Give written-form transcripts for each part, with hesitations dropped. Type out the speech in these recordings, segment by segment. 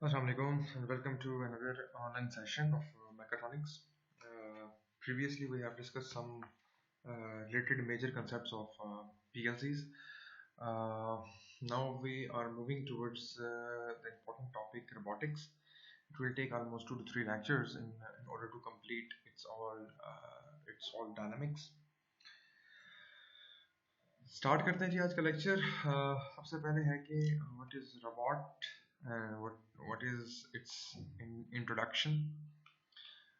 Assalamualaikum and welcome to another online session of mechatronics. Previously, we have discussed some related major concepts of PLCs. Now we are moving towards the important topic robotics. It will take almost 2 to 3 lectures in order to complete its all dynamics. Start करते हैं जी आज का lecture. सबसे पहले है कि what is robot, what is its introduction.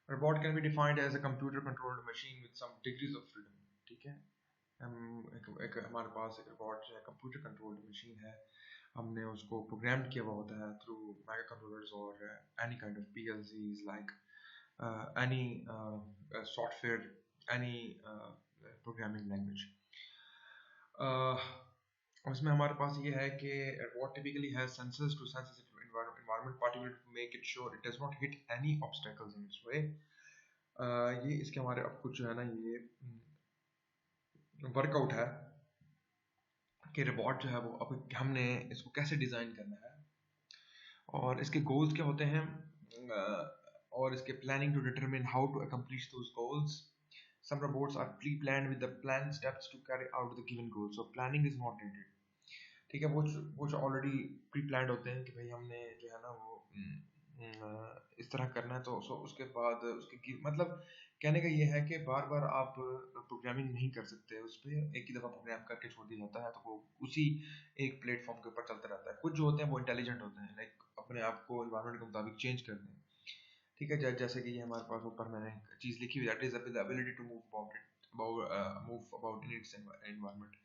Robot can be defined as a computer controlled machine with some degrees of freedom. ठीक है, एक हमारे पास एक रोबोट जो है कंप्यूटर कंट्रोल्ड मशीन है। हमने उसको प्रोग्राम किया हुआ होता है थ्रू माइक्रो कंट्रोलर्स और any kind of PLCs like any software, any programming language. उसमें हमारे पास ये है कि what typically has sensors to sense its environment particularly to make it sure it does not hit any obstacles in its way. ये इसके हमारे अब कुछ जो है ना ये वर्कआउट है कि रोबोट जो है वो अब हमने इसको कैसे डिज़ाइन करना है और इसके गोल्स क्या होते हैं, और इसके planning to determine how to accomplish those goals. Some robots are pre-planned with the planned steps to carry out the given goal. So planning is not needed. ठीक है, वो जो ऑलरेडी प्री प्लान्ड होते हैं कि भाई हमने जो है ना वो इस तरह करना है, तो उसके बाद उसके मतलब कहने का ये है कि बार बार आप प्रोग्रामिंग नहीं कर सकते उस पर। एक ही दफ़ा प्रोग्राम करके छोड़ दिया जाता है तो वो उसी एक प्लेटफॉर्म के ऊपर चलता रहता है। कुछ जो होते हैं वो इंटेलिजेंट होते हैं, लाइक अपने आप को इन्वायरमेंट के मुताबिक चेंज करते हैं। ठीक है, जैसे कि ये हमारे पास ऊपर मैंने एक चीज़ लिखी हुई है, that is the ability to move about in its environment.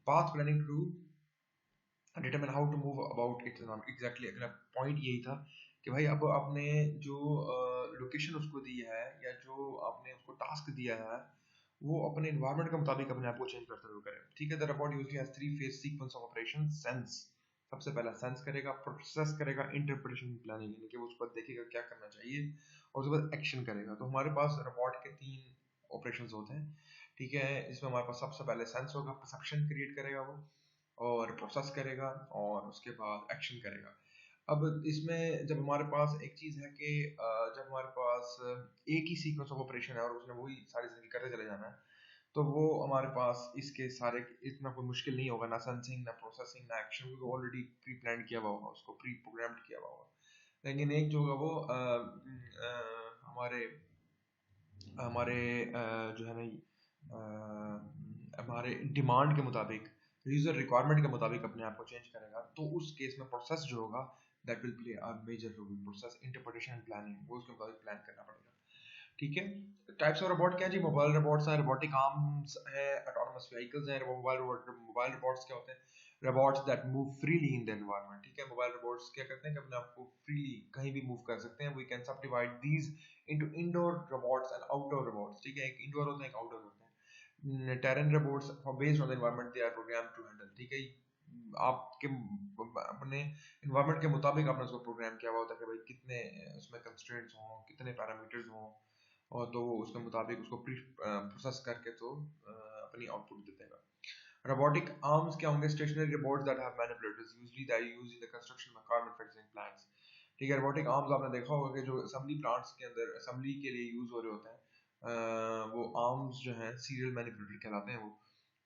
Path planning to determine how to move about its environment. Exactly अगला पॉइंट यही था कि भाई अब आपने जो लोकेशन उसको दी है या जो आपने उसको टास्क दिया है वो अपने एनवायरनमेंट के मुताबिक अपने आप को चेंज करते हुए करे. ठीक है, the robot usually has 3 phase sequence of operation. Sense, सबसे पहला सेंस करेगा, प्रोसेस करेगा, इंटरप्रिटेशन, प्लानिंग, यानी कि वो उसको देखेगा क्या करना चाहिए और उसके बाद एक्शन करेगा. तो हमारे पास रोबोट के 3 ऑपरेशंस होते हैं. ठीक है, इसमें हमारे पास सबसे पहले सेंस होगा, परसेप्शन क्रिएट करेगा वो, और प्रोसेस करेगा और उसके बाद एक्शन करेगा. अब इसमें जब हमारे पास एक चीज़ है कि जब हमारे पास एक ही सीक्वेंस ऑफ ऑपरेशन है और उसने वही सारी जिंदगी करते चले जाना है, तो वो हमारे पास इसके सारे इतना कोई मुश्किल नहीं होगा, ना सेंसिंग, ना प्रोसेसिंग, ना एक्शन, क्योंकि ऑलरेडी प्री प्लान किया हुआ होगा, उसको प्री प्रोग्राम्ड किया हुआ होगा. लेकिन एक जो होगा वो हमारे हमारे जो है ना हमारे डिमांड के मुताबिक, यूजर रिक्वायरमेंट के मुताबिक अपने आप को चेंज करेगा. तो उस केस में प्रोसेस जो होगा that will play a major role. Process, interpretation and planning, वो उसके मुताबिक प्लान करना पड़ेगा. ठीक है, टाइप्स ऑफ रोबोट क्या है जी? मोबाइल रोबोट्स हैं, रोबोटिक आर्म्स है, ऑटोनोमस व्हीकल्स हैं. मोबाइल रोबोट्स क्या होते हैं? Robots that move freely in the environment. ठीक है, मोबाइल रोबोट्स क्या करते हैं कि अपने आप को फ्रीली कहीं भी मूव कर सकते हैं. वी कैन सब divide these into indoor robots and outdoor robots. ठीक है, एक इंडोर होते हैं, एक आउटडोर होते हैं. Terrain robots based on the environment they are program to handle. ठीक है, आपके अपने एनवायरनमेंट के मुताबिक आपने उसको प्रोग्राम किया हुआ होता है कि भाई कितने उसमें कंस्ट्रेंट्स हों, कितने पैरामीटर्स हों, और तो वो उसके मुताबिक उसको प्रोसेस करके तो अपनी आउटपुट दे देगा. रोबोटिक आर्म्स क्या होंगे? Stationary robots that have manipulators, usually they are used in the construction में, कार मैन्युफैक्चरिंग प्लांट्स. ठीक है, रोबोटिक आर्म्स आपने देखा होगा कि जो असेंबली प्लांट्स के अंदर असेंबली के लिए यूज हो रहे होते हैं, वो आर्म्स जो हैं सीरियल मैनिपुलेटर कहलाते हैं. वो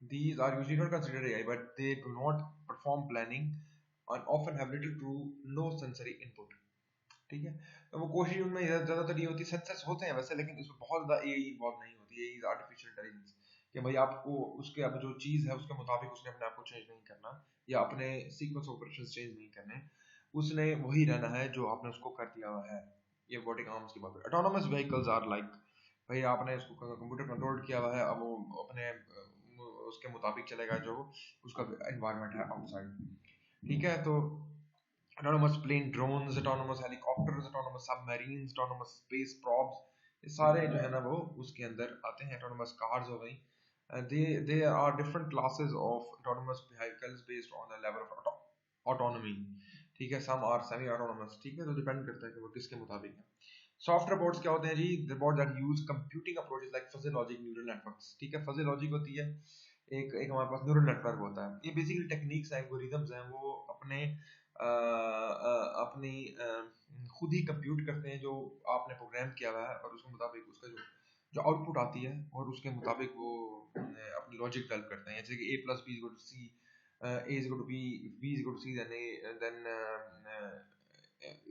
these are usually not considered AI but they do not perform planning and often have little to no sensory input. ठीक है, तो वो कोशिश उनमें ज्यादातर ये होती है, सेंसर्स होते हैं वैसे, लेकिन इसमें बहुत ज्यादा एआई इन्वॉल्व नहीं होती है. एआई आर्टिफिशियल इंटेलिजेंस कि भाई आपको उसके अब जो चीज है उसके मुताबिक उसने अपने आप को चेंज नहीं करना या अपने सीक्वेंस ऑपरेशंस चेंज नहीं करने. उसने वही रहना है जो आपने उसको कर दिया हुआ है. ये रोबोटिक आर्म्स की बात है. ऑटोनोमस व्हीकल्स आर लाइक, भाई आपने उसको कंप्यूटर कंट्रोल किया हुआ है, अब वो अपने उसके मुताबिक चलेगा जो उसका एनवायरनमेंट है आउटसाइड. ठीक है, तो autonomous plane drones, autonomous helicopters, autonomous submarines, autonomous space probes, ये सारे जो है ना वो उसके अंदर आते हैं. autonomous cars हो गई. They are different classes of autonomous vehicles based on the level of autonomy. ठीक है, some are semi autonomous. ठीक है, तो डिपेंड करता है कि वो किसके मुताबिक है. सॉफ्ट रोबोट्स क्या होते हैं जी? Robot that use computing approaches like fuzzy logic, neural networks. ठीक है, फजी लॉजिक होती है, एक एक हमारे पास न्यूरल नेटवर्क होता है. ये बेसिकली टेक्निक्स हैं, एल्गोरिथम्स हैं, वो अपने अपनी खुद ही कंप्यूट करते हैं जो आपने प्रोग्राम किया हुआ है, और उसके मुताबिक उसका जो जो आउटपुट आती है, और उसके मुताबिक वो अपनी लॉजिक डेवलप करते हैं, जैसे कि a plus b is equal to c, a is equal to b is equal to c, then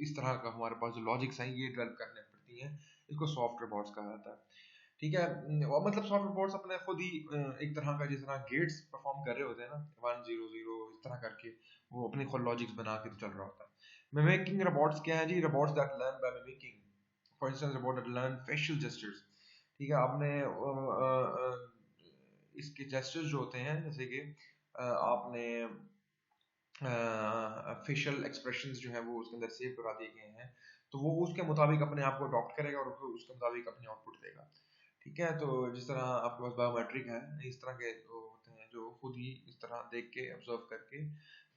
इस तरह का हमारे पास जो लॉजिक्स हैं ये डेवलप करने पड़ती हैं। इसको सॉफ्ट रोबोट्स कहा जाता है, ठीक है। और मतलब सॉफ्ट रोबोट्स अपने खुद ही एक तरह का, जिस तरह गेट्स परफॉर्म कर रहे होते हैं ना, 1 0 0 इस तरह करके, वो अपने खुद लॉजिक्स बना के तो चल रहा होता है। मिमिकिंग रोबोट्स क्या है जी? Robots that learn by mimicking, for instance robot that learn facial gestures, ठीक है। आपने इसके जेस्चर्स जो होते हैं, जैसे कि आपने फेशियल एक्सप्रेशंस जो है वो उसके अंदर सेव करा दिए गए हैं, तो वो उसके मुताबिक अपने आप को अडॉप्ट करेगा और उसके मुताबिक अपनी आउटपुट देगा, ठीक है। तो जिस तरह आपके पास बायोमेट्रिक है, इस तरह के होते हैं जो खुद ही इस तरह देख के ऑब्जर्व करके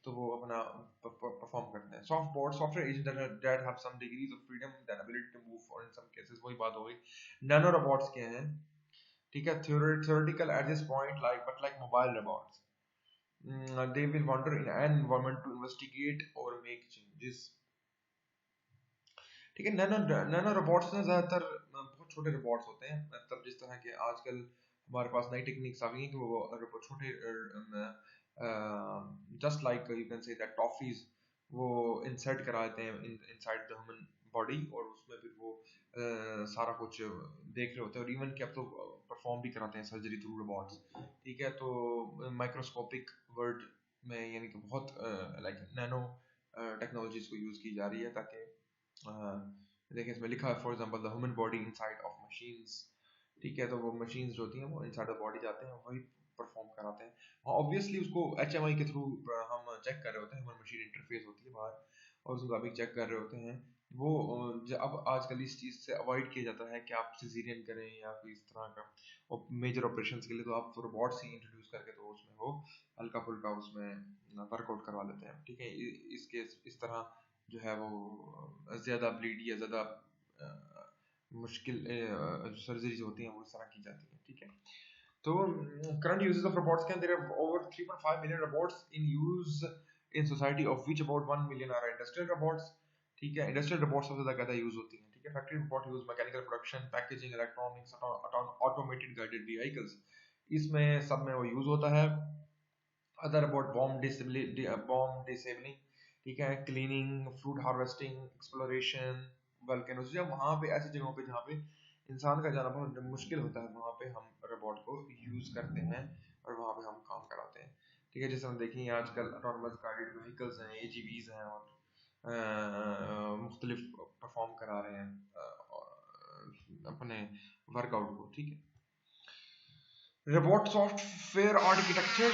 तो वो अपना परफॉर्म करते हैं। Software agent that have some degrees of freedom than ability to move, और इन सम केसेस वही बात हो गई। नैनो रोबोट्स क्या हैं, ठीक है, theoretical at this point, like but like mobile robots, they will wander in an environment to investigate or make changes, ठीक है। नैनो नैनो रोबोट्स ना ज्यादातर बहुत छोटे रोबोट्स होते हैं, मतलब जिस तरह के आजकल हमारे पास नई टेक्निक्स आ गई हैं कि वो रोबोट छोटे, just like you can say that toffees, वो इंसर्ट करा देते हैं इनसाइड द ह्यूमन बॉडी, और उसमें फिर वो सारा कुछ देख रहे होते हैं, और इवन कि अब तो परफॉर्म भी कराते हैं सर्जरी थ्रू रोबोट्स, ठीक है। तो माइक्रोस्कोपिक वर्ड में यानी कि बहुत लाइक नैनो टेक्नोलॉजीज को यूज़ की जा रही है, ताकि देखिए इसमें लिखा है for example the human body inside of machines, ठीक है। तो वो मशीन्स जो होती हैं वो इनसाइड द बॉडी जाते हैं, वही परफॉर्म कराते हैं। ऑब्वियसली उसको एचएमआई के थ्रू हम चेक कर रहे होते हैं, ह्यूमन मशीन इंटरफेस होती है बाहर, और उसको अभी चेक कर रहे होते हैं वो। अब आजकल इस चीज़ से अवॉइड किया जाता है कि आप सिजेरियन करें या फिर इस तरह का, और मेजर ऑपरेशंस के लिए तो आप रोबोट्स ही इंट्रोड्यूस करके तो उसमें वो हल्का फुल्का उसमें वर्कआउट करवा लेते हैं, ठीक है। इसके इस तरह जो है वो ज़्यादा ब्लीड या ज़्यादा मुश्किल सर्जरीज होती हैं वो इस तरह की जाती हैं, ठीक है। तो current uses of robots can, there are over 3.5 million robots in use in society, of which about 1 million are industrial robots, ठीक है। इंडस्ट्रियल रोबोट सबसे ज़्यादा यूज होती हैं, ठीक है। Factory robot use mechanical production, packaging, electronics, automated guided vehicles, इसमें सब में वो यूज होता है। अदर रोबोट बॉम्ब डिसेबलिंग, ठीक है, क्लीनिंग, फूड हार्वेस्टिंग, एक्सप्लोरेशन, वल्केनोस, जब वहाँ पे ऐसी जगहों पे जहाँ पे इंसान का जाना बहुत मुश्किल होता है, वहाँ पे हम रोबोट को यूज करते हैं और वहाँ पे हम काम कराते हैं, ठीक है। जैसे हम देखेंगे आजकल ऑटोनोमस गाइडेड व्हीकल्स हैं, एजीवीज हैं, और मुख्तलिफ परफॉर्म करा रहे हैं अपने वर्कआउट को, ठीक है। रोबोट सॉफ्टवेयर आर्किटेक्चर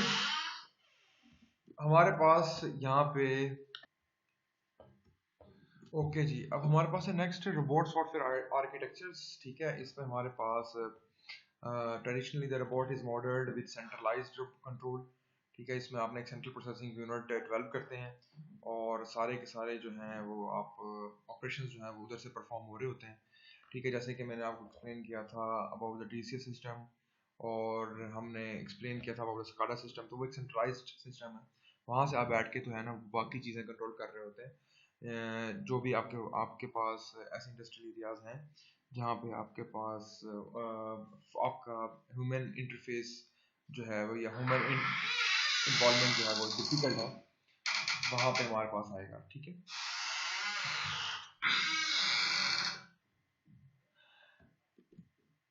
हमारे पास यहाँ पे, ओके जी, अब हमारे पास है नेक्स्ट रोबोट सॉफ्टवेयर आर्किटेक्चर्स, ठीक है। इसमें हमारे पास traditionally the robot is modelled with centralised control, ठीक है। इसमें आपने एक सेंट्रल प्रोसेसिंग यूनिट डेवलप करते हैं, और सारे के सारे जो हैं वो आप ऑपरेशंस जो हैं वो उधर से परफॉर्म हो रहे होते हैं, ठीक है। जैसे कि मैंने आपको एक्सप्लेन किया था अबाउट द डीसीएस सिस्टम, और हमने एक्सप्लेन किया था अबाउट द SCADA सिस्टम, तो वो एक सेंट्रलाइज्ड सिस्टम है, वहाँ से आप बैठ के तो है ना बाकी चीज़ें कंट्रोल कर रहे होते हैं। जो भी आपके आपके पास ऐसे इंडस्ट्रियल एरियाज हैं जहाँ पे आपके पास आपका ह्यूमन इंटरफेस जो है वो, या ह्यूमन इन्वॉल्वमेंट जो है वो डिफिकल्ट है, वहाँ पे हमारे पास आएगा, ठीक है।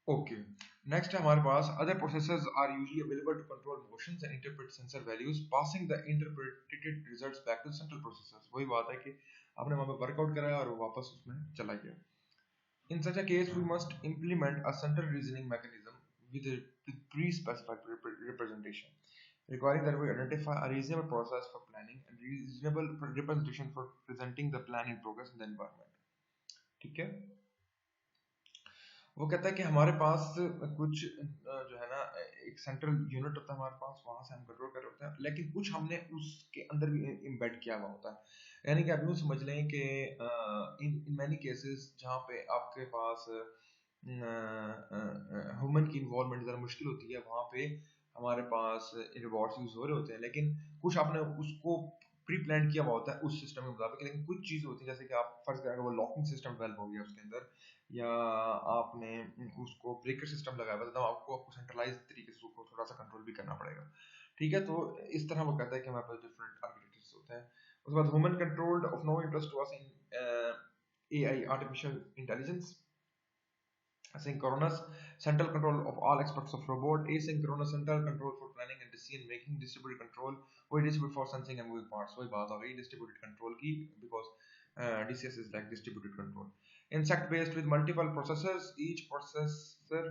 ओके, नेक्स्ट है हमारे पास other processors are usually available to control motions and interpret sensor values, passing the interpreted results back to central processors. वही बात है कि आपने वहाँ पे वर्कआउट कराया और वो वापस उसमें चला गया। In such a case, we must implement a central reasoning mechanism with pre-specified representation, requiring that we identify a reasonable process for planning and reasonable representation for presenting the plan in progress in the environment, ठीक है। वो कहता है कि हमारे पास कुछ जो है ना एक सेंट्रल यूनिट होता है हमारे पास, वहां से हम कंट्रोल कर रहे होते हैं, लेकिन कुछ हमने उसके अंदर भी इम्बेड किया हुआ होता है। यानी कि आप यूँ समझ लें कि इन मैनी केसेस जहाँ पे आपके पास ह्यूमन की इन्वॉल्वमेंट ज़रा मुश्किल होती है, वहाँ पे हमारे पास रोबोट्स यूज हो रहे होते हैं, लेकिन कुछ आपने उसको प्री प्लान किया हुआ होता है उस सिस्टम के मुताबिक, लेकिन कुछ चीज़ होती है जैसे कि आप फर्ज करें वो लॉकिंग सिस्टम डेवलप हो गया उसके अंदर, या आपने उसको ब्रेकर सिस्टम लगाया हुआ, तो आपको सेंट्रलाइज तरीके से उसको थोड़ा सा कंट्रोल भी करना पड़ेगा, ठीक है। तो इस तरह वो कहता है कि हमारे पास डिफरेंट आर्किटेक्चर्स होते हैं। उसके बाद human controlled of no interest to us in AI artificial intelligence, synchronous central control of all aspects of robot, asynchronous central control for planning and decision making, distributed control वही distributed for sensing and moving parts, वही बात आ गई distributed control की, because DCS is like distributed control. Insect based with multiple processors, each processor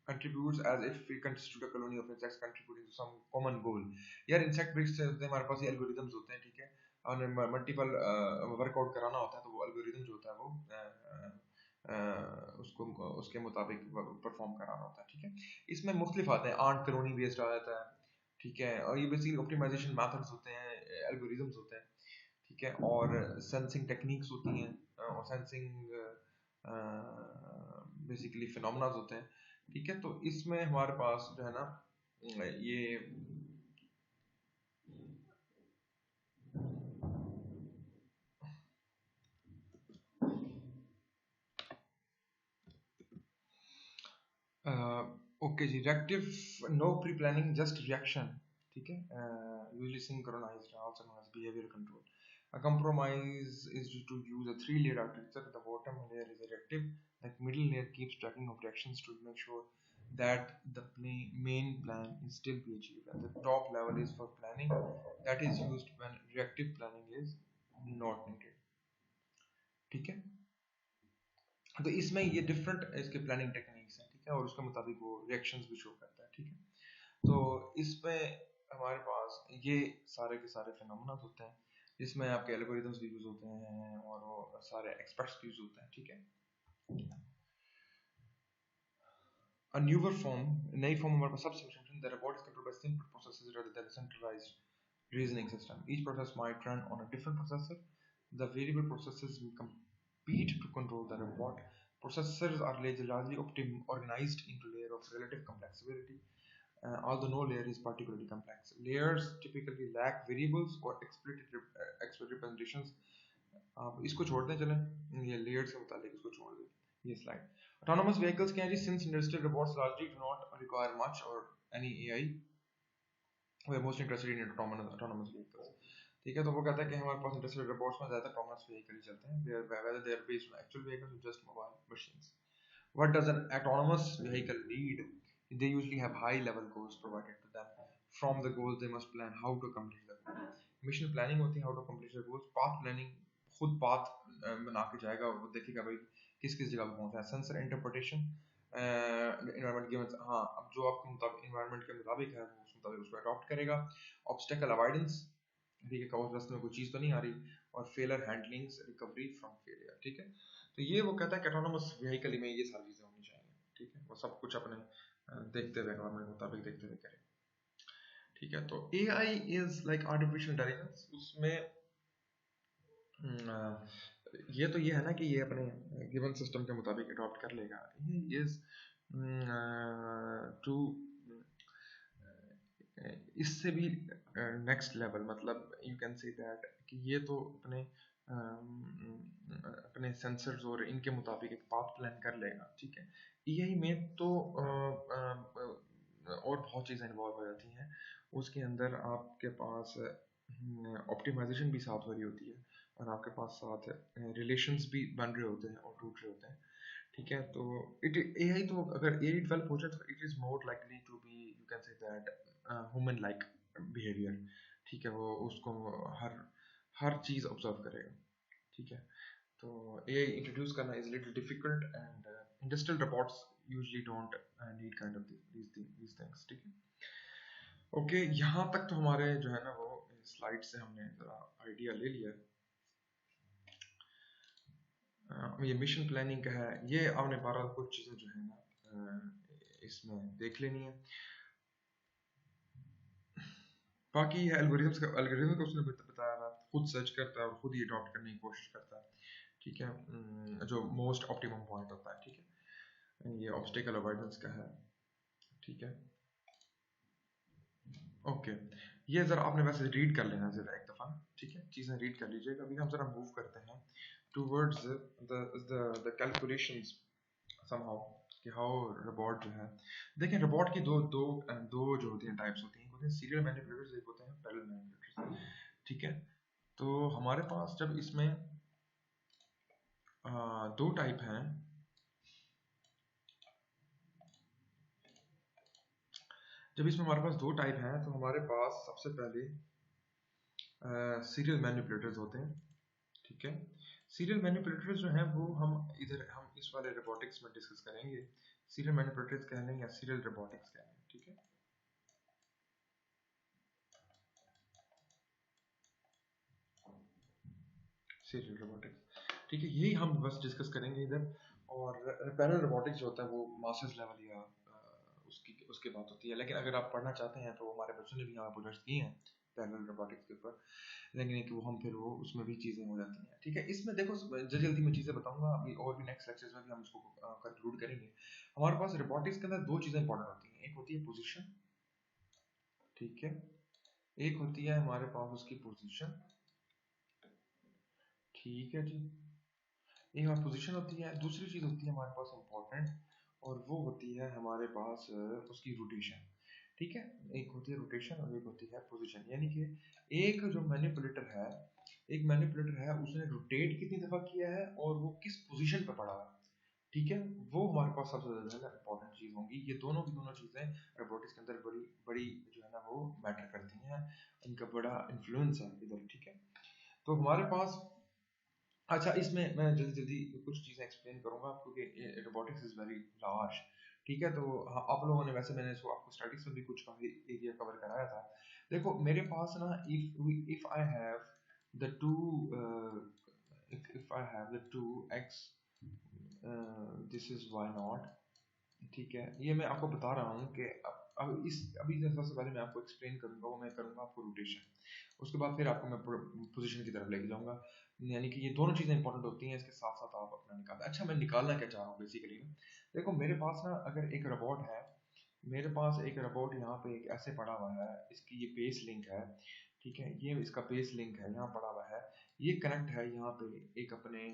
contributes as if we constitute a colony of insects contributing to some common goal. यार insect based से होते हैं हमारे पास ये algorithms होते हैं, ठीक है, और मल्टीपल वर्कआउट कराना होता है तो वो algorithm जो होता है वो उसको उसके मुताबिक परफॉर्म कराना होता है, ठीक है। इसमें मुख्तलिफ आते हैं, आर्ट कॉलोनी बेस्ड आ जाता है, ठीक है, और ये बेसिकली ऑप्टिमाइजेशन मेथड्स होते हैं, एल्गोरिदम्स होते हैं, ठीक है, और सेंसिंग टेक्निक्स होती हैं, और सेंसिंग बेसिकली फिनोमेनास होते हैं, ठीक है। तो इसमें हमारे पास जो है ना ये ओके जी, reactive no pre planning just reaction, ठीक है, usually synchronised also known as behaviour control. A compromise is to use a three-layer architecture. The bottom layer is a reactive, the middle layer keeps tracking of reactions to make sure that the main plan is still be achieved, and the top level is for planning that is used when reactive planning is not needed, ठीक है। तो इसमें ये different इसके planning techniques हैं, ठीक है, और उसके मुताबिक वो रिएक्शंस भी शो करता है, ठीक है। तो इसमें हमारे पास ये सारे के सारे फिनोमेना होते हैं जिसमें आपके एल्गोरिदम्स भी यूज होते हैं और वो सारे एक्सपर्ट्स भी यूज होते हैं, ठीक है। A newer form, नई form हमारे पास subsystem, the robot is controlled by simple processes rather than a centralized reasoning system. Each process might run on a different processor. The variable processes will compete to control the robot. Processors are largely organized into layers of relative complexity, although no layer is particularly complex. Layers typically lack variables or explicit representations. आप इसको छोड़ दें, चलें ये layer से मुतालिक इसको छोड़ दें, ये स्लाइड। Autonomous vehicles क्या है जी, since industrial robots largely do not require much or any AI, we are most interested in autonomous vehicles, ठीक है। तो वो कहता है कि हमारे पास इंडस्ट्रियल रोबोट्स में ज़्यादा autonomous vehicle ही चलते हैं, whether they are based on actual vehicles or just mobile machines. What does an autonomous vehicle need? They usually have high-level goals provided to them. From the goals, they must plan how to accomplish the goal. Mission planning होती है how to accomplish the goals. Path planning खुद path बना के जाएगा, वो देखेगा भाई किस किस जगह पे पहुंचा है। सेंसर इंटरप्रिटेशन, इन्वायरमेंट के हाँ, अब जो आपके मुताबिक इन्वायरमेंट के मुताबिक है वो उस मुताबिक उसको अडॉप्ट करेगा। ऑब्स्टेकल अवॉइडेंस, ठीक है, कहीं रास्ते में कोई चीज़ तो नहीं आ रही, और failure handling, recovery from failure, ठीक है। तो ये वो कहता है कि ऑटोनोमस व्हीकल में ये सारी चीज़ें होनी चाहिए, ठीक है, वो सब कुछ अपने देखते हुए एनवायरमेंट के मुताबिक देखते हुए करें, ठीक है। तो AI is like artificial intelligence, उसमें ये तो ये है ना कि ये अपने गिवन सिस्टम के मुताबिक अडॉप्ट कर लेगा। इज टू इससे भी नेक्स्ट लेवल, मतलब यू कैन से दैट कि ये तो अपने सेंसर्स और इनके मुताबिक एक पाथ प्लान कर लेगा, ठीक है। AI में तो और बहुत चीज़ें इन्वॉल्व हो जाती हैं, उसके अंदर आपके पास ऑप्टिमाइजेशन भी साथ हो रही होती है, और आपके पास साथ रिलेशंस भी बन रहे होते हैं और टूट रहे होते हैं, ठीक है। तो AI तो अगर AI डेवलप हो जाए तो it is more likely to be, you can say that, human like behaviour, ठीक है, वो उसको हर चीज़ ऑब्जर्व करेगा, ठीक है। तो AI इंट्रोड्यूस करना is little difficult, and industrial robots usually don't need kind of these things, ठीक है। ओके, यहाँ तक तो हमारे जो है ना वो स्लाइड से हमने जरा आइडिया ले लिया। ये मिशन प्लानिंग का है, ये आपने 12 कुछ चीज़ें जो है ना इसमें देख लेनी है। बाकी एल्गोरिथम्स का उसने बताया था, खुद सर्च करता है और खुद ही अडॉप्ट करने की कोशिश करता है, ठीक है, जो मोस्ट ऑप्टिमम पॉइंट होता है, ठीक है। ये ऑब्स्टेकल अवॉइडेंस का है, ठीक है। ओके, ये ज़रा आपने वैसे रीड कर लेना ज़रा एक दफ़ा, ठीक है, चीज़ें रीड कर लीजिएगा। अभी हम जरा मूव करते हैं टूवर्ड्स द कैलकुलेशंस समहाउ कि हाउ रोबोट जो है, देखें रोबोट की दो दो दो जो होती हैं टाइप्स होती हैं, एक होते हैं सीरियल मैनिपुलेटर्स, एक होते हैं पैरेलल मैनिपुलेटर्स। ठीक है, तो हमारे पास जब इसमें दो टाइप हैं, जब इसमें हमारे पास दो टाइप हैं तो हमारे पास सबसे पहले सीरियल मैनिपुलेटर्स होते हैं। ठीक है, सीरियल मैनिपुलेटर्स जो हैं वो हम इस वाले रोबोटिक्स में डिस्कस करेंगे। सीरियल मैनिपुलेटर्स कह लें या सीरियल रोबोटिक्स कह लें। ठीक है, सीरियल रोबोटिक्स। ठीक है, यही हम बस डिस्कस करेंगे इधर। और पैरेलल रोबोटिक्स जो होता है वो मास्टर्स लेवल या उसके बात होती है, लेकिन अगर आप पढ़ना चाहते हैं तो हमारे बच्चों ने भी यहाँ प्रोजेक्ट्स किए हैं पैरेलल रोबोटिक्स के ऊपर, लेकिन कि वो हम फिर वो उसमें भी चीज़ें हो जाती हैं। ठीक है, इसमें देखो जल्दी जल्दी मैं चीज़ें बताऊंगा अभी, और भी नेक्स्ट लेक्चर्स में भी हम इसको कंक्लूड करेंगे। हमारे पास रोबोटिक्स के अंदर दो चीज़ें इंपॉर्टेंट होती हैं, एक होती है पोजीशन। ठीक है, एक होती है हमारे पास उसकी पोजीशन। ठीक है जी, एक हमारी पोजीशन होती है, दूसरी चीज़ होती है हमारे पास इम्पोर्टेंट, और वो होती है हमारे पास उसकी रोटेशन। ठीक है, एक होती है रोटेशन और एक होती है पोजीशन, यानी कि एक जो मैनिपुलेटर है, एक मैनिपुलेटर है, उसने रोटेट कितनी दफ़ा किया है और वो किस पोजीशन पे पड़ा है। ठीक है, वो हमारे पास सबसे ज़्यादा इंपॉर्टेंट चीज़ होंगी। ये दोनों की दोनों चीज़ें रोबोटिक्स के अंदर बड़ी बड़ी जो है ना वो मैटर करती हैं, इनका बड़ा इन्फ्लुएंस है इधर। ठीक है, तो हमारे पास, अच्छा इसमें मैं जल्दी जल्दी कुछ चीज़ें एक्सप्लेन करूंगा क्योंकि रोबोटिक्स इज़ वेरी लार्ज। ठीक है, तो हाँ, आप लोगों ने वैसे, मैंने इसको आपको स्टैटिक्स में भी कुछ काफ़ी एरिया कवर कराया था। देखो मेरे पास ना, if I have the two if I have the two X, this is Y not. ठीक है, ये मैं आपको बता रहा हूँ कि अब इस अभी सबसे पहले मैं आपको एक्सप्लेन करूंगा, वो मैं करूंगा आपको रोटेशन, उसके बाद फिर आपको मैं पोजीशन की तरफ लेके जाऊंगा। यानी कि ये दोनों चीज़ें इंपॉर्टेंट होती हैं, इसके साथ साथ आप अपना निकालते हैं। अच्छा, मैं निकालना क्या चाह रहा हूँ बेसिकली ना, देखो मेरे पास ना अगर एक रोबोट है, मेरे पास एक रोबोट यहाँ पे एक ऐसे पड़ा हुआ है, इसकी ये बेस लिंक है। ठीक है, ये इसका बेस लिंक है, यहाँ पड़ा हुआ है, ये कनेक्ट है यहाँ पे एक अपने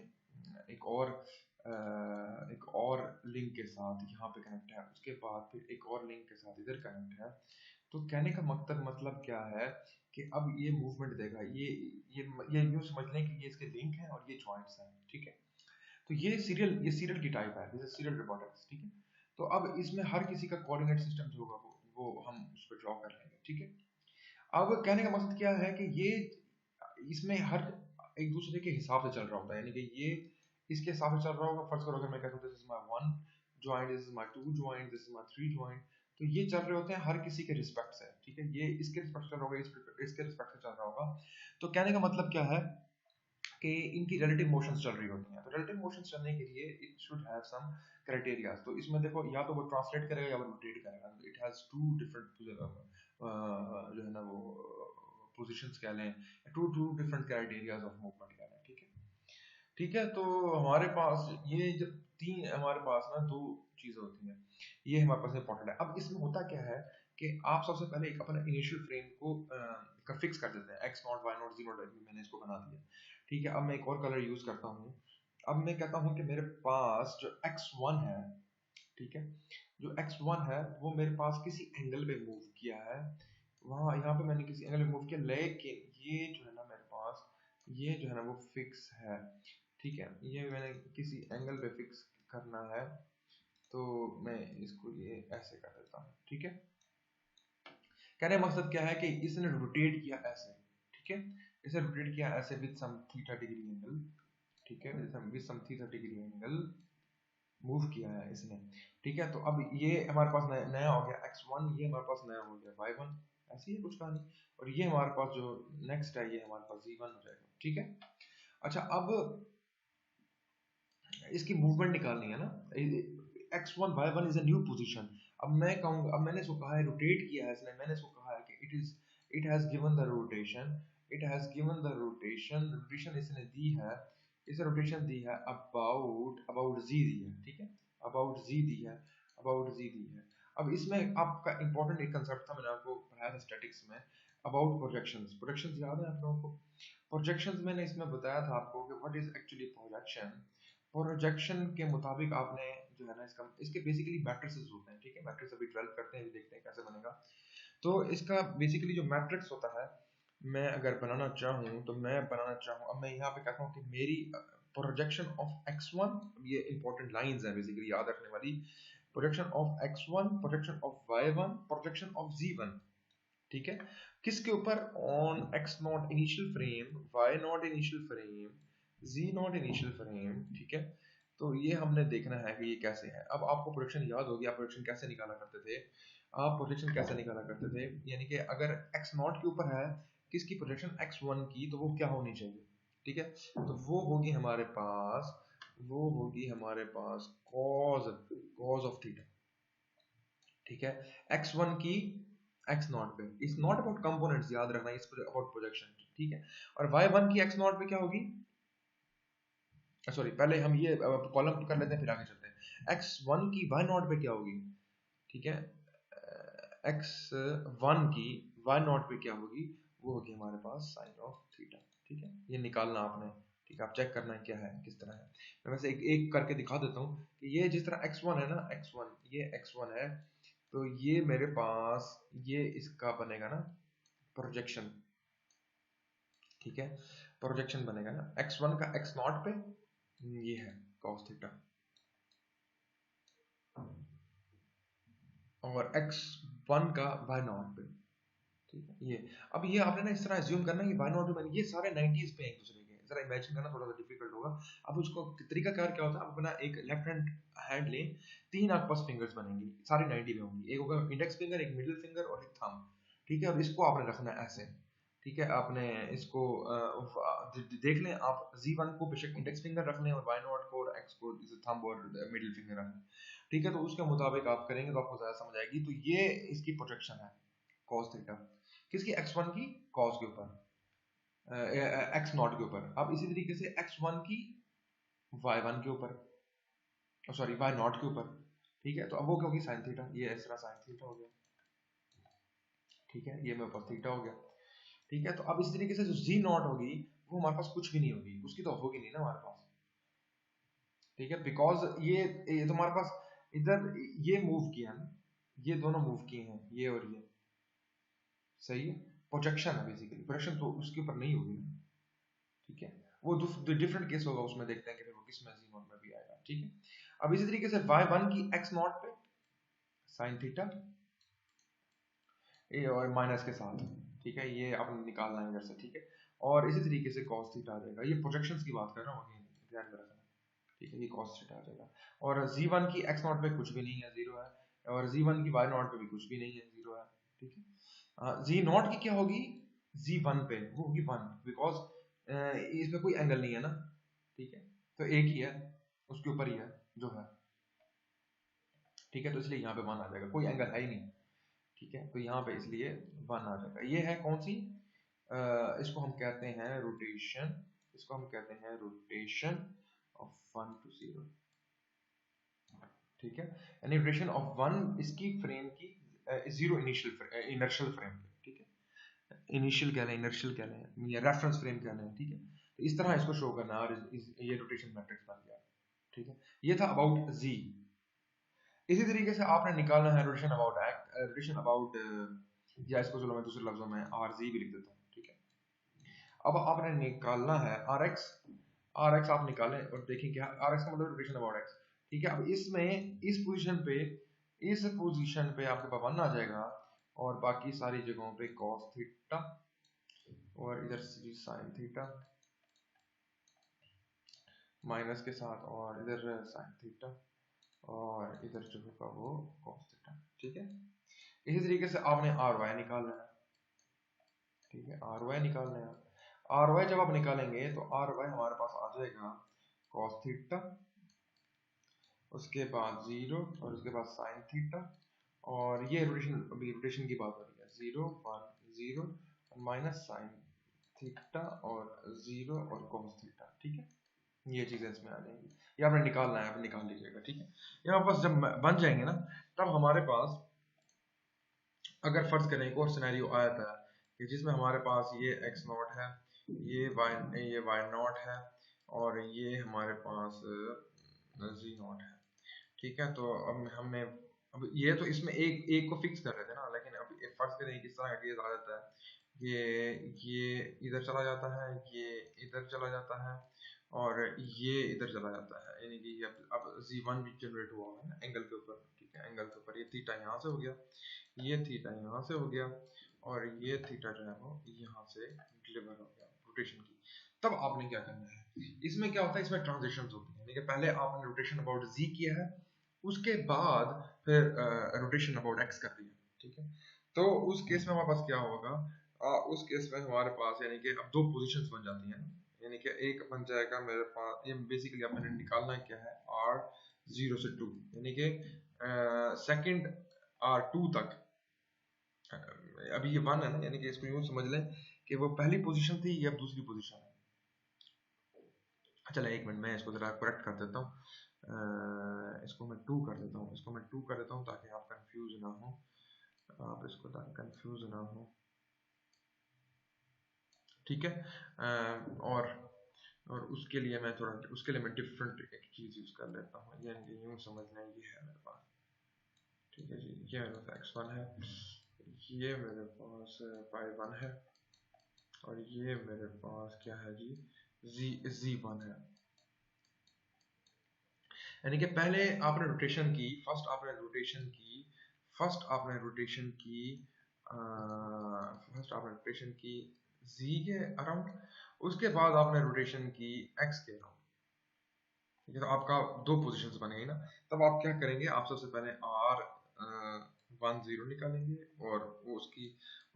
एक और एक और लिंक के साथ यहाँ पे कनेक्ट है, उसके बाद फिर एक और लिंक के साथ इधर कनेक्ट है। तो कहने का मतलब क्या है कि अब ये मूवमेंट देगा, ये यूं समझ लें कि ये इसके लिंक है और ये जॉइंट्स हैं। ठीक है, तो ये सीरियल की टाइप है, दिस सीरियल रोबोटिक्स। ठीक है, तो अब इसमें हर किसी का कोऑर्डिनेट सिस्टम जो होगा वो हम उस पर ड्रॉ कर लेंगे। ठीक है, अब कहने का मकसद क्या है कि ये इसमें हर एक दूसरे के हिसाब से चल रहा होता है, यानी कि ये इसके हिसाब से चल रहा होगा। फर्स्ट करो, अगर मैं कहता हूँ this is my one joint, this is my two joint, this is my three joint, तो ये चल रहे होते हैं हर किसी के रिस्पेक्ट से। ठीक है, ये इसके रिस्पेक्ट से चल रहा होगा, इसके रिस्पेक्ट से चल रहा होगा। तो कहने का मतलब क्या है कि इनकी रिलेटिव मोशंस चल रही होती हैं। तो रिलेटिव मोशंस चलने के लिए it should have some criteria. तो इसमें देखो, या तो वो ट्रांसलेट करेगा या वो रोटेट करेगा। इट हैज टू डिफरेंट जो है ना वो पोजीशंस कह लें, two two different criterias of movement कह लें। ठीक है, ठीक है, तो हमारे पास ये जब तीन हमारे पास ना दो चीजें होती हैं, ये हमारे पास इंपॉर्टेंट है। अब इसमें होता क्या है कि आप सबसे पहले एक अपना इनिशियल फ्रेम को फिक्स कर देते हैं, X not Y not Z not, मैंने इसको बना दिया। ठीक है, अब मैं एक और कलर यूज करता हूँ। अब मैं कहता हूँ कि मेरे पास जो x1 है, ठीक है, जो x1 है वो मेरे पास किसी एंगल पे मूव किया है, वहाँ यहाँ पे मैंने किसी एंगल पे मूव किया, लेकिन ये जो है ना मेरे पास, ये जो है ना वो फिक्स है। ठीक है, ये मैंने किसी एंगल पे फिक्स करना है, तो मैं इसको ये ऐसे कर देता हूँ। ठीक है, कहने का मकसद क्या है कि इसने रोटेट किया ऐसे। ठीक है, इसे रोटेट किया ऐसे with some theta degree angle. ठीक है, with some theta degree angle move किया है इसने। ठीक है, तो अब ये हमारे पास नया हो गया x1, ये हमारे पास नया हो गया y1, ऐसी है कुछ कहानी। और ये हमारे पास जो नेक्स्ट है, ये हमारे पास z1 हो जाएगा। ठीक है, अच्छा अब इसकी मूवमेंट निकालनी है ना, x1 y1 is a new position. अब मैं कहूँगा, अब मैंने इसको कहा है रोटेट किया है इसने, मैंने इसको कहा है कि it has given the rotation, it has given the rotation, rotation इसने दी है, इसे रोटेशन दी है अबाउट z दी है। ठीक है, अबाउट z दी है, अबाउट z दी है। अब इसमें आपका इंपॉर्टेंट एक कंसेप्ट था, मैंने आपको पढ़ाया था स्टैटिक्स में, अबाउट प्रोजेक्शंस। प्रोजेक्शंस याद है आप लोगों को? प्रोजेक्शंस मैंने इसमें बताया था आपको कि what is actually projection. Projection के मुताबिक आपने जो है ना इसके बेसिकली मैट्रिसेस होते हैं, ठीक है। मैट्रिक्स अभी 12 करते हैं, अभी देखते हैं कैसे बनेगा। तो इसका बेसिकली जो मैट्रिक्स होता है, मैं अगर बनाना चाहूँ तो मैं बनाना चाहूँ, अब मैं यहाँ पे कहता हूँ कि मेरी प्रोजेक्शन ऑफ x1, ये इंपॉर्टेंट लाइंस हैं बेसिकली याद रखने वाली। Projection of x1, projection of y1, projection of z1, ठीक है। किसके ऊपर? On x not initial frame, y not initial frame, z not initial frame, ठीक है। तो ये हमने देखना है कि ये कैसे है। अब आपको प्रोजेक्शन याद होगी, आप प्रोजेक्शन कैसे निकाला करते थे? आप प्रोजेक्शन कैसे निकाला करते थे, यानी कि अगर x नॉट के ऊपर है किसकी प्रोजेक्शन, x1 की, तो वो क्या होनी चाहिए, ठीक है। तो वो होगी हमारे पास, वो होगी हमारे पास cos ऑफ थीटा, ठीक है। x1 की x नॉट पे, इस नॉट अबाउट कंपोनेंट्स याद रखना, इस अबाउट प्रोजेक्शन, ठीक है। और y1 की x नॉट पे क्या होगी, सॉरी पहले हम ये कॉलम कर लेते हैं फिर आगे चलते हैं। x1 की y नॉट पे क्या होगी, ठीक है। x1 की y नॉट पे क्या होगी, वो होगी हमारे पास साइन ऑफ थीटा, ठीक है। ये निकालना आपने, ठीक है। आप चेक करना है क्या है, किस तरह है। मैं वैसे एक एक करके दिखा देता हूँ कि ये जिस तरह x1 है ना, x1, ये x1 है, तो ये मेरे पास ये इसका बनेगा ना प्रोजेक्शन, ठीक है। प्रोजेक्शन बनेगा ना x1 का x नॉट पे, ये है cos थीटा, और x1 का y नॉट पे, ठीक है। ये अब ये आपने ना इस तरह एज्यूम करना है कि y नॉट पे, ये सारे 90s पे एक दूसरे के, जरा इमेजिन करना थोड़ा सा डिफिकल्ट होगा। अब उसको तरीका कार क्या होता है, आप अपना एक लेफ्ट हैंड लें, तीन आपके पास फिंगर्स बनेंगी, सारी 90 में होंगी, एक होगा इंडेक्स फिंगर, एक मिडिल फिंगर और एक थंब, ठीक है। अब इसको आपने रखना है ऐसे, ठीक है। आपने इसको देख लें आप, Z1 को बेशक इंडेक्स फिंगर रख लें और Y नॉट को और X को थंब और मिडिल फिंगर रख लें, ठीक है। तो उसके मुताबिक आप करेंगे तो आपको ज़्यादा समझ आएगी। तो ये इसकी प्रोजेक्शन है cos थीटा, किसकी, x1 की cos के ऊपर, x नॉट के ऊपर। अब इसी तरीके से x1 की y1 के ऊपर, सॉरी y नॉट के ऊपर, ठीक है। तो अब वो क्या होगी, sin थीटा, ये इस तरह sin थीटा हो गया, ठीक है। ये मेरे पास थीटा हो गया, ठीक है। तो अब इस तरीके से जो z नॉट होगी वो हमारे पास कुछ भी नहीं होगी, उसकी तो होगी नहीं ना हमारे पास, ठीक है। बिकॉज ये तो हमारे पास इधर ये मूव किया ना, ये दोनों मूव किए हैं, ये और ये, सही है। प्रोजेक्शन है बेसिकली, प्रोजेक्शन तो उसके ऊपर नहीं होगी ना, ठीक है। वो डिफरेंट केस होगा, उसमें देखते हैं कि फिर वो किस में z नॉट में भी आएगा, ठीक है। अब इसी तरीके से y1 की x नॉट पे sin थीटा, ये और माइनस के साथ, ठीक है। ये आपने निकालना है इधर से, ठीक है। और इसी तरीके से cos थीटा आ जाएगा, ये प्रोजेक्शंस की बात कर रहा हूँ, अगेन ध्यान में रखना, ठीक है। ये cos थीटा आ जाएगा, और z1 की x नॉट पे कुछ भी नहीं है, जीरो है, और z1 की y नॉट पे भी कुछ भी नहीं है, जीरो है, ठीक है। z नॉट की क्या होगी, z1 पे वो होगी 1, बिकॉज इसमें कोई एंगल नहीं है ना, ठीक है। तो एक ही है, उसके ऊपर ही है जो है, ठीक है। तो इसलिए यहाँ पे 1 आ जाएगा, कोई एंगल है ही नहीं, ठीक है। तो यहाँ पे इसलिए 1 आ जाएगा। ये है कौन सी, इसको हम कहते हैं रोटेशन, इसको हम कहते हैं रोटेशन ऑफ 1 to 0, ठीक है। यानी रोटेशन ऑफ 1 इसकी फ्रेम की, जीरो इनिशियल इनर्शियल फ्रेम पे, ठीक है। इनिशियल कह लें, इनर्शियल कह लें, या रेफरेंस फ्रेम कह लें, ठीक है। तो इस तरह इसको शो करना है, और ये रोटेशन मैट्रिक्स बन गया, ठीक है। ये था अबाउट z। इसी तरीके से आपने निकालना है rotation about act, rotation about, या इसको चलो मैं दूसरे लफ्जों में rz भी लिख देता हूँ, ठीक है। अब आपने निकालना है rx, rx आप निकालें और देखें क्या, rx का मतलब रोटेशन अबाउट x, ठीक है। अब इसमें इस पोजीशन पे आपके पास 1 आ जाएगा, और बाकी सारी जगहों पे cos थीटा, और इधर sin थीटा माइनस के साथ, और इधर sin थीटा, और इधर जो होगा वो cos थीटा, ठीक है। इसी तरीके से आपने ry निकालना है, ठीक है। ry निकालना है, ry जब आप निकालेंगे तो ry हमारे पास आ जाएगा cos थीटा, उसके बाद 0, और उसके बाद sin थीटा, और ये रोटेशन, अभी रोटेशन की बात हो रही है, 0 1 0 माइनस sin थीटा, और 0 और cos थीटा, ठीक है। ये चीजें इसमें आ जाएंगी, ये आपने निकालना है, आप निकाल लीजिएगा, ठीक है। ये हमारे पास जब बन जाएंगे ना, तब हमारे पास, अगर फर्ज करें एक और सिनेरियो आया था कि जिसमें हमारे पास ये x नॉट है, ये वाई नॉट है और ये हमारे पास जी नॉट है। ठीक है, तो अब हमने अब ये तो इसमें एक एक को फिक्स कर रहे थे ना, लेकिन अब फर्ज करें किस तरह का केस आ जाता है, ये इधर चला जाता है, ये इधर चला जाता है और ये इधर चला जाता है, यानी कि अब Z1 भी जनरेट हुआ है ना एंगल के ऊपर। ठीक है, एंगल के ऊपर ये थीटा यहाँ से हो गया, ये थीटा यहाँ से हो गया और ये थीटा जो है वो यहाँ से डिलीवर हो गया रोटेशन की। तब आपने क्या करना है, इसमें क्या होता है, इसमें ट्रांजिशंस होती है, यानी कि पहले आपने रोटेशन अबाउट z किया है, उसके बाद फिर रोटेशन अबाउट x कर दिया। ठीक है, तो उस केस में हमारे पास क्या होगा, उस केस में हमारे पास यानी कि अब दो पोजीशंस बन जाती हैं, यानी कि एक बन जाएगा मेरे पास, ये बेसिकली आपने निकालना क्या है, r0 से 2, यानी कि सेकंड r2 तक। अभी ये 1 है ना, यानी कि इसको यूं समझ लें कि वो पहली पोजीशन थी, ये अब दूसरी पोजीशन है। चलो एक मिनट, मैं इसको जरा करेक्ट कर देता हूँ, इसको मैं 2 कर देता हूँ, इसको मैं 2 कर देता हूँ ताकि आप कंफ्यूज ना हो, आप इसको ताकि कंफ्यूज ना हो। ठीक है, और उसके लिए मैं थोड़ा, उसके लिए मैं डिफरेंट एक चीज़ यूज़ कर लेता हूँ, यानी यूँ समझ लें ये है मेरे पास। ठीक है जी, ये मेरे पास x1 है, ये मेरे पास y1 है और ये मेरे पास क्या है जी, z1 है। यानी कि पहले आपने रोटेशन की, फर्स्ट आपने रोटेशन की z के अराउंड, उसके बाद आपने रोटेशन की x के अराउंड। ठीक है, तो आपका दो पोजीशंस बन गई ना। तब आप क्या करेंगे, आप सबसे पहले r10 निकालेंगे और वो उसकी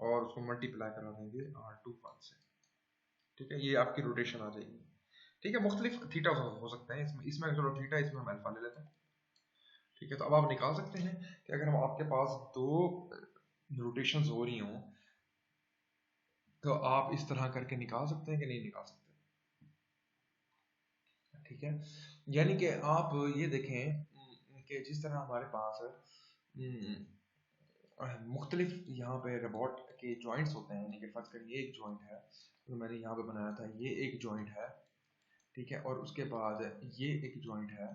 और उसको मल्टीप्लाई करा देंगे r21 से। ठीक है, ये आपकी रोटेशन आ जाएगी। ठीक है, मुख्तलिफ थीटा हो सकते हैं इसमें, चलो थीटा, इसमें हम अल्फा ले लेते हैं। ठीक है, तो अब आप निकाल सकते हैं कि अगर हम आपके पास दो रोटेशंस हो रही हों तो आप इस तरह करके निकाल सकते हैं कि नहीं निकाल सकते। ठीक है, यानी कि आप ये देखें कि जिस तरह हमारे पास मुख्तलिफ यहाँ पे रोबोट के जॉइंट्स होते हैं, यानी कि फर्ज करिए एक जॉइंट है जो मैंने यहाँ पे बनाया था, ये एक जॉइंट है। ठीक है, और उसके बाद ये एक जॉइंट है।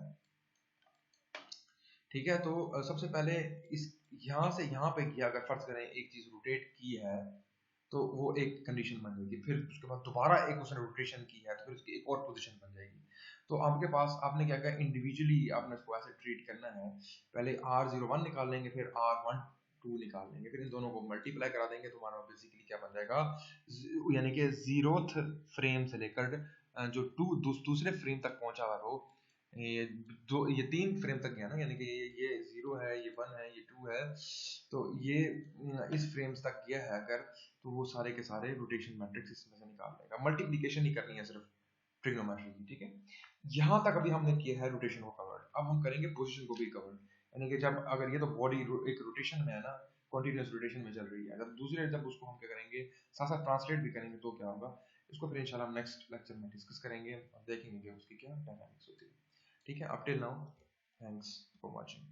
ठीक है, तो सबसे पहले इस यहाँ से यहाँ पे किया, अगर फर्ज करें एक चीज रोटेट की है तो वो एक कंडीशन बन जाएगी, फिर उसके बाद दोबारा एक उसने रोटेशन की है तो फिर उसकी एक और पोजीशन बन जाएगी। तो आपके पास आपने क्या किया, इंडिविजुअली आपने इसको ऐसे ट्रीट करना है, पहले r01 निकाल लेंगे, फिर r12 निकाल लेंगे, फिर इन दोनों को मल्टीप्लाई करा देंगे तो हमारा बेसिकली क्या बन जाएगा, यानी कि जीरोथ फ्रेम से लेकर जो दूसरे फ्रेम तक पहुंचा हुआ वो, ये 3 फ्रेम तक गया ना, यानी कि ये 0 है, ये 1 है, ये 2 है, तो ये इस फ्रेम्स तक गया है अगर, तो वो सारे के सारे रोटेशन मैट्रिक्स इसमें से निकाल लेगा। मल्टीप्लिकेशन ही करनी है सिर्फ ट्रिग्नोमेट्री की। ठीक है, यहाँ तक अभी हमने किया है रोटेशन को कवर्ड, अब हम करेंगे पोजीशन को भी कवर्ड, यानी कि जब अगर ये तो बॉडी एक रोटेशन में है ना, कॉन्टिन्यूस रोटेशन में चल रही है, जब दूसरे जब उसको हम क्या करेंगे, साथ साथ ट्रांसलेट भी करेंगे तो क्या होगा, इसको फिर इंशाल्लाह हम नेक्स्ट लेक्चर में डिस्कस करेंगे और देखेंगे कि उसकी क्या डायनामिक्स होती है। ठीक है, up till now thanks for watching.